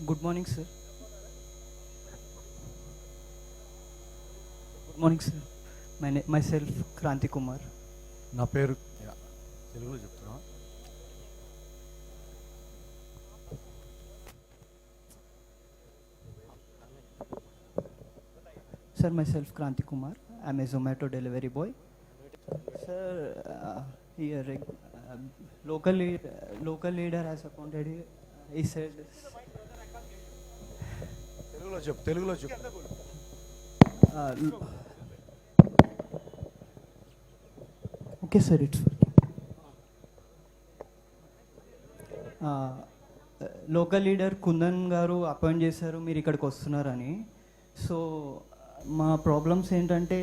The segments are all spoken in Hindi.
Good morning, sir. Good morning, sir. Myself, Kranti Kumar. నా పేరు తెలుగులో చెప్తున్నా. Sir, myself, Kranti Kumar. I'm a Zomato delivery boy. Sir, here, local leader has appointed. He said. తెలుగులో చెప్పు. Uh, okay, sir, it's local leader kundan గారు అపాయింట్ చేశారు, మీరు ఇక్కడికి వస్తున్నారని. సో మా ప్రాబ్లమ్స్ ఏంటంటే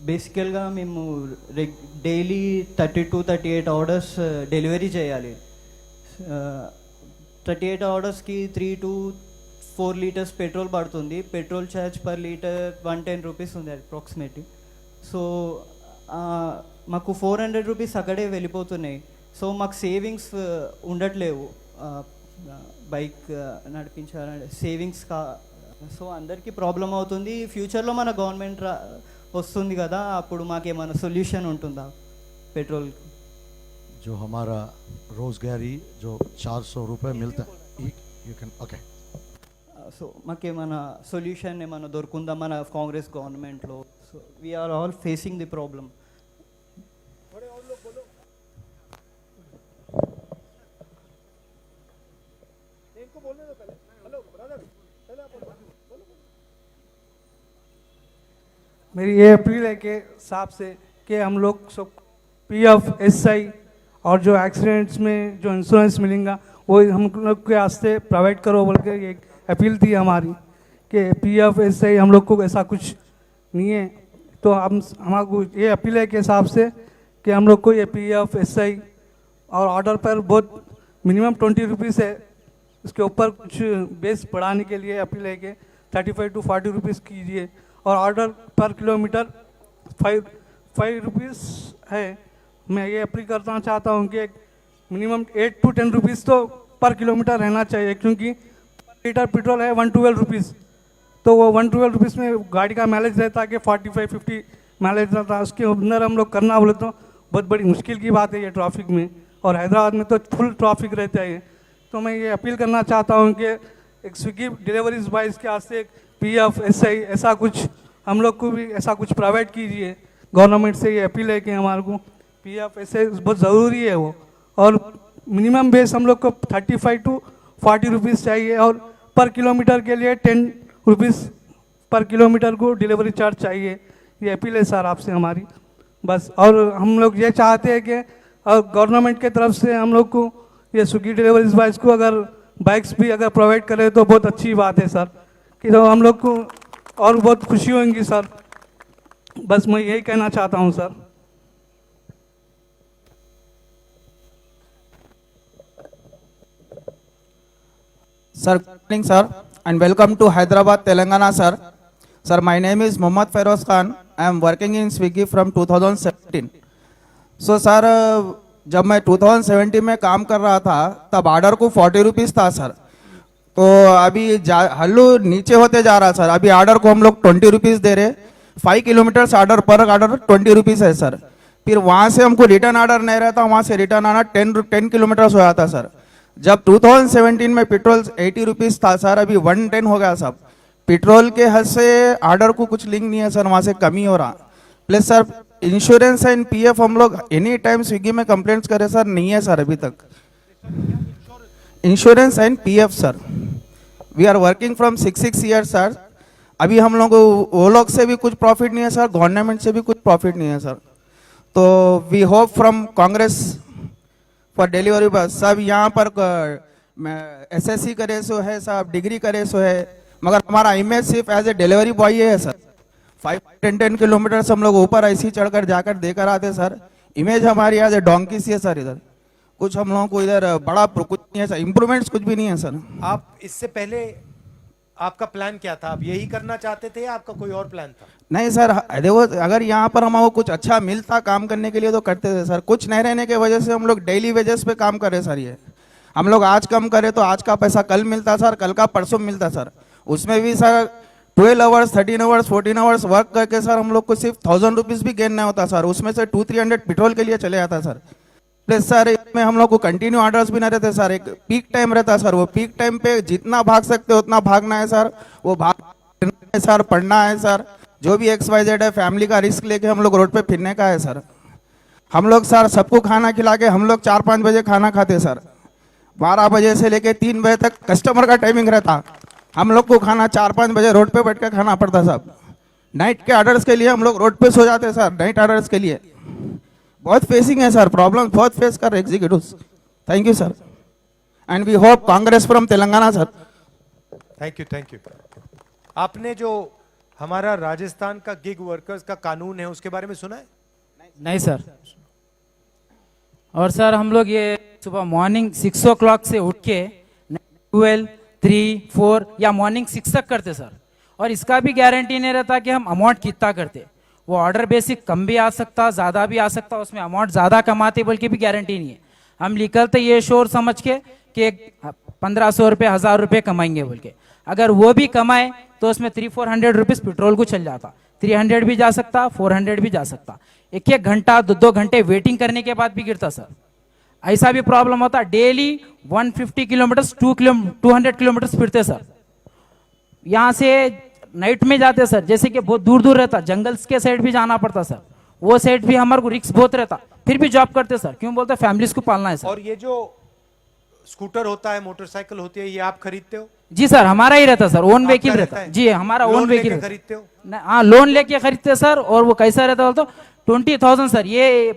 బేసికల్గా మేము డైలీ 32-38 ఆర్డర్స్ డెలివరీ చేయాలి. 38 ఆర్డర్స్కి 3 to 4 లీటర్స్ పెట్రోల్ పడుతుంది. Petrol charge per litre 110 rupees ఉంది అప్రాక్సిమేట్లీ. సో మాకు 400 రూపీస్ అక్కడే వెళ్ళిపోతున్నాయి. సో మాకు సేవింగ్స్ ఉండట్లేవు బైక్ నడిపించాలంటే సేవింగ్స్ సో అందరికీ ప్రాబ్లం అవుతుంది. ఫ్యూచర్లో మన గవర్నమెంట్ వస్తుంది కదా, అప్పుడు మాకేమైనా సొల్యూషన్ ఉంటుందా పెట్రోల్? जो हमारा रोजगारी जो 400 रुपये मिलता है यू कैन ओके. సో మాకేమైనా సొల్యూషన్ ఏమైనా దొరుకుందా మన కాంగ్రెస్ గవర్నమెంట్లో? So we are all facing the problem. मेरी ये अपील है कि साहब से कि हम लोग सब पीएफ एसआई और जो एक्सीडेंट्स में जो इंश्योरेंस मिलेगा वो हम लोग के वास्ते प्रोवाइड करो बोल के एक अपील थी हमारी कि पीएफ एसआई हम लोग को ऐसा कुछ नहीं है. तो हम हमारे ये अपील है कि साहब से कि हम लोग को ये पीएफ एसआई और ऑर्डर पर बहुत मिनिमम 20 रुपीज़ है, इसके ऊपर कुछ बेस बढ़ाने के लिए अपील है कि 35 to 40 रुपीज़ कीजिए. और ऑर्डर पर किलोमीटर 5 रुपीज़ है. मैं ये अपील करना चाहता हूँ कि मिनिमम 8 to 10 रुपीज़ तो पर किलोमीटर रहना चाहिए, क्योंकि लीटर पेट्रोल है 112 रुपीज़. तो वो 112 रुपीज़ में गाड़ी का माइलेज रहता है कि 45-50 माइलेज रहता है. उसके अंदर हम लोग करना बोले तो बहुत बड़ी मुश्किल की बात है ये ट्रैफिक में. और हैदराबाद में तो फुल ट्रैफिक रहता है. तो मैं ये अपील करना चाहता हूँ कि एक स्विगी डिलीवरीज बॉयज़ के वास्ते पीएफ एसआई ऐसा कुछ हम लोग को भी ऐसा कुछ प्रोवाइड कीजिए. गवर्नमेंट से ये अपील है कि हमारे को पीएफ एसआई बहुत ज़रूरी है वो. और मिनिमम बेस हम लोग को 35 to 40 रुपीज़ चाहिए. और पर किलोमीटर के लिए 10 रुपीज़ पर किलोमीटर को डिलीवरी चार्ज चाहिए. ये अपील है सर आपसे हमारी बस. और हम लोग ये चाहते हैं कि और गवर्नमेंट के तरफ से हम लोग को ये स्विगी डिलीवरीज बॉयज़ को अगर बाइक्स भी अगर प्रोवाइड करें तो बहुत अच्छी बात है सर, कि तो हम लोग को और बहुत खुशी होंगी सर. बस मैं यही कहना चाहता हूँ sir. Sir, good morning, sir, and welcome to Hyderabad, Telangana, sir. Sir, my name is Mohammad Feroz Khan. I am working in Swiggy from 2017. So, sir, जब मैं 2017 में काम कर रहा था तब ऑर्डर को 40 रुपीज़ था सर. तो अभी हल्लू नीचे होते जा रहा सर. अभी ऑर्डर को हम लोग 20 रुपीज़ दे रहे. 5 किलोमीटर्स ऑर्डर पर ऑर्डर 20 रुपीज़ है सर. फिर वहाँ से हमको रिटर्न ऑर्डर नहीं रहता, वहाँ से रिटर्न आना 10 किलोमीटर्स हो जाता सर. जब 2017 में पेट्रोल 80 रुपीज़ था सर, अभी 110 हो गया सब. पेट्रोल के हद से ऑर्डर को कुछ लिंक नहीं है सर, वहाँ से कमी हो रहा. Plus sir insurance and PF हम लोग एनी टाइम स्विगी में कंप्लेंट्स करें सर, नहीं है सर अभी तक. Insurance and PF sir, we are working from 6 years sir. अभी हम लोग वो लोग से भी कुछ प्रॉफिट नहीं है सर, गवर्नमेंट से भी कुछ प्रॉफिट नहीं है सर. तो we hope from Congress for delivery बस. सब यहाँ पर एसएससी करे सो है साहब, डिग्री करे सो है, मगर हमारा इमेज सिर्फ एज ए डिलीवरी बॉय है सर. 5-10 किलोमीटर हम लोग ऊपर ऐसी चढ़कर जाकर देकर आते सर. इमेज हमारी एज ए डोंकी सी है सर. इधर कुछ हम लोगों को इधर बड़ा कुछ नहीं है सर, इम्प्रूवमेंट्स कुछ भी नहीं है सर. आप इससे पहले आपका प्लान क्या था? आप यही करना चाहते थे या आपका कोई और प्लान था? नहीं सर, देखो अगर यहाँ पर हमको कुछ अच्छा मिलता काम करने के लिए तो करते थे सर. कुछ नहीं रहने की वजह से हम लोग डेली वेजेस पे काम कर रहे सर. ये हम लोग आज कम करें तो आज का पैसा कल मिलता सर, कल का परसों मिलता सर। उसमें भी sir 12 hours 13 hours 14 hours work करके सर हम लोग को सिर्फ 1000 रुपीज़ भी गेन नहीं होता सर, उसमें से 200-300 पेट्रोल के लिए चले जाता सर। प्लस सर इसमें हम लोग को कंटिन्यू ऑर्डर्स भी नहीं रहते सर, एक पीक टाइम रहता सर, वो पीक टाइम पे जितना भाग सकते हो उतना भागना है सर, वो भागना है सर, पढ़ना है सर, जो भी XYZ है फैमिली का रिस्क लेके हम लोग रोड पे फिरने का है सर। हम लोग सर सबको खाना खिला के हम लोग 4-5 बजे खाना खाते सर, 12 बजे से लेके 3 बजे तक कस्टमर का टाइमिंग रहता, हम लोग को खाना 4-5 बजे रोड पे बैठ कर खाना पड़ता साहब। नाइट के ऑर्डर्स के लिए हम लोग रोड पे सो जाते सर, नाइट ऑर्डर्स के लिए बहुत फेसिंग है सर, प्रॉब्लम बहुत फेस कर रहे executives. Thank you sir, and we hope Congress from Telangana sir. Thank you. आपने जो हमारा राजस्थान का गिग वर्कर्स का कानून है उसके बारे में सुना है? नहीं सर। और सर हम लोग ये सुबह मॉर्निंग 6 o'clock से उठ के 12, 3, 4 या मॉर्निंग 6 तक करते सर, और इसका भी गारंटी नहीं रहता कि हम अमाउंट कितना करते। वो ऑर्डर बेसिक कम भी आ सकता, ज़्यादा भी आ सकता, उसमें अमाउंट ज़्यादा कमाते बोल के भी गारंटी नहीं है। हम निकलते ये शोर समझ के कि 1500 रुपये 1000 रुपये कमाएंगे बोल के, अगर वो भी कमाए तो उसमें 300-400 रुपीज़ पेट्रोल को चल जाता, 300 भी जा सकता, 400 भी जा सकता, 1-1 घंटा 2-2 घंटे वेटिंग करने के बाद भी गिरता सर। ऐसा भी प्रॉब्लम होता, डेली 150 किलोमीटर्स 200 किलोमीटर्स फिरते सर। यहाँ से नाइट में जाते सर, जैसे कि बहुत दूर दूर रहता, जंगल्स के साइड भी जाना पड़ता सर, वो साइड भी हमारे को रिस्क बहुत रहता, फिर भी जॉब करते सर। क्यों बोलते, फैमिलीज को पालना है सर। और ये जो स्कूटर होता है, मोटरसाइकिल होती है, ये आप खरीदते हो? जी सर, हमारा ही रहता सर, ओन व्हीकल रहता है? जी, हमारा ओन व्हीकल खरीदते हो? हाँ, लोन लेके खरीदते सर। और वो कैसा रहता बोलते 20,000 सर, ये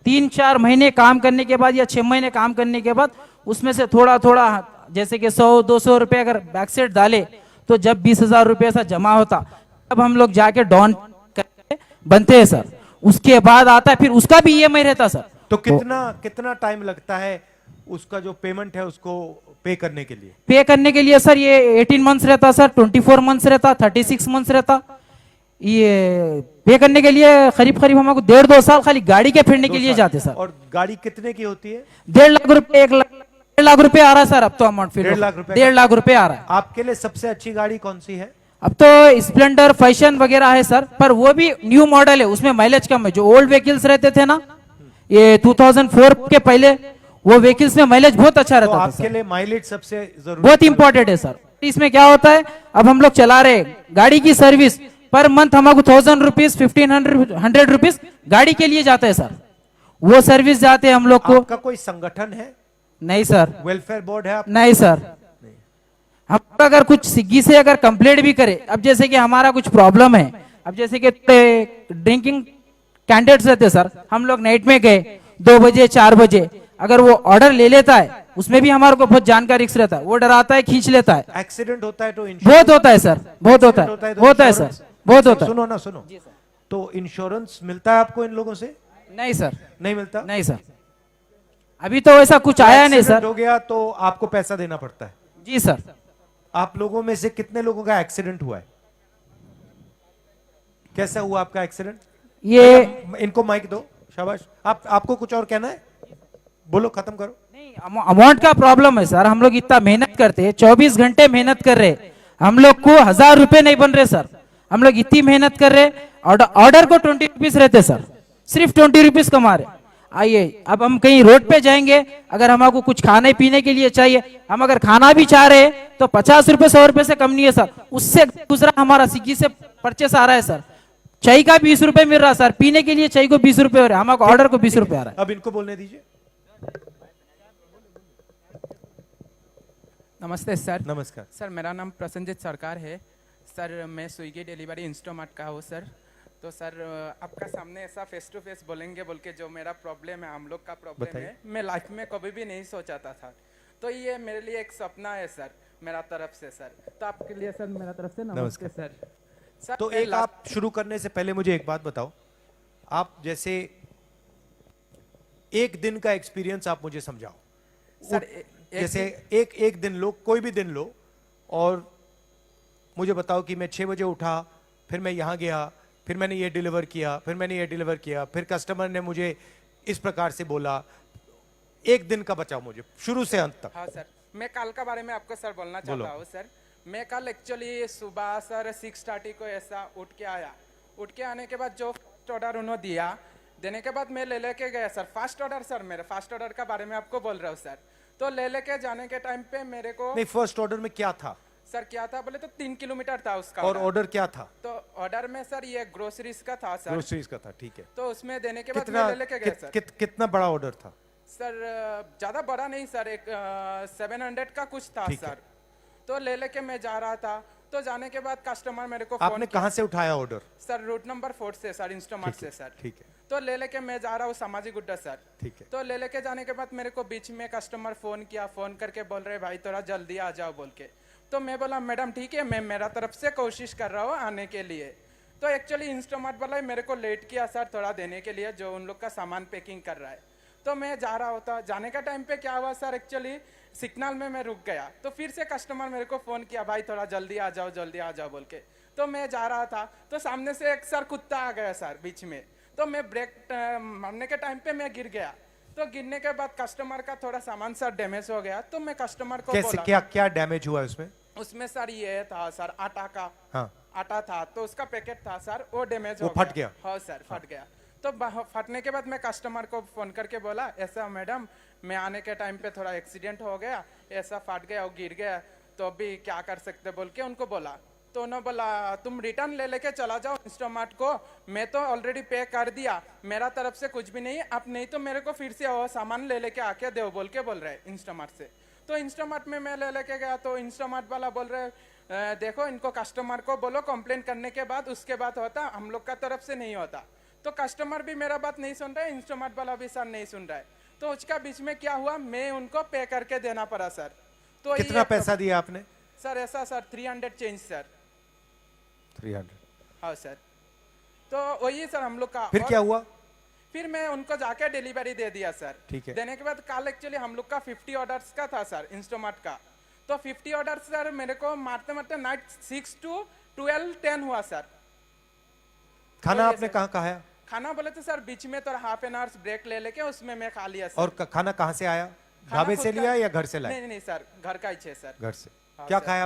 3-4 महीने काम करने के बाद या 6 महीने काम करने के बाद उसमें से थोड़ा थोड़ा जैसे कि 100-200 रुपये अगर बैक सेट डाले तो जब 20,000 रुपये ऐसा जमा होता तब हम लोग जाके डॉन करके बनते हैं सर। उसके बाद आता है फिर उसका भी EMI रहता सर। तो कितना टाइम लगता है उसका जो पेमेंट है उसको पे करने के लिए? पे करने के लिए सर ये 18 मंथ्स रहता सर, 24 मंथ्स रहता, 36 मंथ्स रहता। ये पे करने के लिए करीब हमको 1.5-2 साल खाली गाड़ी के फिरने के लिए जाते सर। और गाड़ी कितने की होती है? 1.5 लाख रुपए 1 लाख रुपए आ रहा है सर अब तो अमाउंट। फिर 1.5 लाख रुपए 1.5 लाख रुपए आ रहा है। आपके लिए सबसे अच्छी गाड़ी कौन सी है? अब तो स्प्लेंडर फैशन वगैरह है सर, पर वो भी न्यू मॉडल है, उसमें माइलेज कम है। जो ओल्ड व्हीकल्स रहते थे ना, ये 2004 के पहले, वो व्हीकल्स में माइलेज बहुत अच्छा रहता था आपके सर। लिए माइलेज सबसे जरूरी, बहुत इंपॉर्टेंट है सर। इसमें क्या होता है, अब हम लोग चला रहे गाड़ी की सर्विस पर मंथ हमको 1000 रुपीज 1500 रुपीज गाड़ी के लिए जाता है सर। वो सर्विस जाते हैं हम लोग को। आपका कोई संगठन है? नहीं सर। वेलफेयर बोर्ड है आपका? नहीं सर। हम अगर कुछ स्विग्गी से अगर कंप्लेंट भी करे, अब जैसे कि हमारा कुछ प्रॉब्लम है, अब जैसे कि ड्रिंकिंग कैंडिडेट्स रहते सर, हम लोग नाइट में गए 2 बजे 4 बजे, अगर वो ऑर्डर ले लेता है उसमें भी हमारे को बहुत जानकारी रिस्क रहता है, वो डराता है, खींच लेता है। एक्सीडेंट होता है तो बहुत होता है सर, बहुत होता है, होता है सर, बहुत होता है। सुनो तो इंश्योरेंस मिलता है आपको इन लोगों से? नहीं सर। नहीं मिलता? नहीं सर, अभी तो ऐसा कुछ आया नहीं सर। हो गया तो आपको पैसा देना पड़ता है? जी सर। आप लोगों में से कितने लोगों का एक्सीडेंट हुआ है? कैसा हुआ आपका एक्सीडेंट? ये इनको माइक दो, शाबाश। आपको कुछ और कहना है? बोलो, खत्म करो। नहीं, अमाउंट का प्रॉब्लम है सर। हम लोग इतना मेहनत करते हैं, 24 घंटे मेहनत कर रहे, हम लोग को 1000 रुपए नहीं बन रहे सर। हम लोग इतनी मेहनत कर रहे, ऑर्डर को 20 रुपीज रहते सर, सिर्फ 20 रुपीज कमा रहे। आइए, अब हम कहीं रोड पे जाएंगे, अगर हमको कुछ खाने पीने के लिए चाहिए, हम अगर खाना भी चाह रहे तो 50 रुपए 100 रुपए से कम नहीं है सर। उससे दूसरा हमारा स्विग्गी से परचेस आ रहा है सर, चाय का 20 रुपए मिल रहा है सर, पीने के लिए चाय को 20 रुपए हो रहा है, हमारे ऑर्डर को 20 रुपए आ रहा है। अब इनको बोलने दीजिए। नमस्ते सर। नमस्कार सर, मेरा नाम प्रसन्नजीत सरकार है सर। मैं स्विगी डिलीवरी इंस्टोमार्ट का हूँ सर। तो सर आपका सामने ऐसा फेस टू फेस बोलेंगे बोल के, जो मेरा प्रॉब्लम है, हम लोग का प्रॉब्लम है, मैं लाइफ में कभी भी नहीं सोचा था। तो ये मेरे लिए एक सपना है सर, मेरा तरफ से सर। तो आपके लिए सर मेरा तरफ से नमस्ते सर। तो एक आप शुरू करने से पहले मुझे एक बात बताओ, आप जैसे एक दिन का एक्सपीरियंस आप मुझे समझाओ सर। जैसे एक दिन लो, कोई भी दिन लो, और मुझे बताओ कि मैं 6 बजे उठा, फिर मैं यहाँ गया, फिर मैंने ये डिलीवर किया, फिर मैंने ये डिलीवर किया, फिर कस्टमर ने मुझे इस प्रकार से बोला। एक दिन का बचाओ मुझे, शुरू से अंत तक। हाँ सर, मैं कल का बारे में आपको सर बोलना बोलो। चाहता हूँ सर। मैं कल एक्चुअली सुबह सर 6:30 को ऐसा उठ के आया। उठ के आने के बाद जो फर्स्ट ऑर्डर उन्होंने दिया, देने के बाद मैं ले लेके गया सर। फास्ट ऑर्डर सर, मेरे फास्ट ऑर्डर का बारे में आपको बोल रहा हूँ सर। तो ले लेके जाने के टाइम पे मेरे को नहीं, फर्स्ट ऑर्डर में क्या था सर क्या था बोले तो 3 किलोमीटर था उसका और order। ऑर्डर क्या था? तो ऑर्डर में सर ये ग्रोसरीज का था सर। ग्रोसरीज का था, ठीक है। तो उसमें देने के बाद कितना मैं ले लेके गया सर। कितना बड़ा ऑर्डर था? सर ज्यादा बड़ा नहीं सर, एक 700 का कुछ था ठीक है। सर। तो ले लेके मैं जा रहा था। तो जाने के बाद कस्टमर मेरे को आपने कहां से उठाया ऑर्डर? सर रूट नंबर 4 से सर, इंस्टामार्ट से सर। ठीक है, तो ले लेके मैं जा रहा हूँ सामाजिक गुड्डा सर। ठीक है। तो ले लेके जाने के बाद मेरे को बीच में कस्टमर फोन किया, फोन करके बोल रहे भाई थोड़ा जल्दी आ जाओ बोल के। तो मैं बोला मैडम ठीक है, मैं मेरा तरफ से कोशिश कर रहा हूँ आने के लिए। तो एक्चुअली इंस्टामार्ट वाला मेरे को लेट किया सर थोड़ा देने के लिए, जो उन लोग का सामान पैकिंग कर रहा है। तो मैं जा रहा होता, जाने का टाइम पे क्या हुआ सर, एक्चुअली सिग्नल में मैं रुक गया। तो फिर से कस्टमर मेरे को फोन किया भाई थोड़ा जल्दी आ जाओ, जल्दी आ जाओ बोल के। तो मैं जा रहा था तो सामने से एक सर कुत्ता आ गया सर बीच में। तो मैं ब्रेक मारने के टाइम पे मैं गिर गया। तो गिरने के बाद कस्टमर का थोड़ा सामान सर डैमेज हो गया। तो मैं कस्टमर को कैसे, बोला, क्या क्या डैमेज हुआ उसमें? उसमें सर ये था सर आटा का, हाँ, आटा था तो उसका पैकेट था सर, वो डैमेज वो हो फट गया? हाँ सर फट गया। तो फटने के बाद मैं कस्टमर को फोन करके बोला ऐसा मैडम मैं आने के टाइम पे थोड़ा एक्सीडेंट हो गया, ऐसा फट गया और गिर गया, तो अभी क्या कर सकते बोल के उनको बोला। तो उन्होंने बोला तुम रिटर्न ले लेके चला जाओ इंस्टामार्ट को, मैं तो ऑलरेडी पे कर दिया, मेरा तरफ से कुछ भी नहीं, आप नहीं तो मेरे को फिर से वो सामान ले लेके आके दो बोल के बोल रहे इंस्टामार्ट से। तो इंस्टामार्ट में मैं ले लेके गया। तो इंस्टामार्ट वाला बोल रहे देखो इनको कस्टमर को बोलो कंप्लेन करने के बाद उसके बाद होता, हम लोग का तरफ से नहीं होता। तो कस्टमर भी मेरा बात नहीं सुन रहा है, इंस्टामार्ट वाला भी सर नहीं सुन रहा है। तो उसका बीच में क्या हुआ, मैं उनको पे करके देना पड़ा सर। तो कितना पैसा दिया आपने? सर ऐसा सर 300 चेंज सर। 300। हाँ सर। तो वही सर हम लोग का। फिर क्या हुआ? फिर मैं उनको जाके डिलीवरी दे दिया सर। ठीक है। देने के बाद कल एक्चुअली हम लोग का 50 ऑर्डर्स का था सर इंस्टामार्ट का। तो 50 ऑर्डर्स सर मेरे को मारते मारते नाइट 6 to 12-10 हुआ सर। खाना तो ये आपने सर- कहाँ खाया? खाना बोले तो सर बीच में तो हाफ एन आवर्स ब्रेक ले लेके उसमें मैं खा लिया सर। और खाना कहाँ से आया? खाना ढाबे खुद से का- लिया या घर से लाया? नहीं नहीं सर, घर का ही है सर। घर से। हाँ, क्या सर। खाया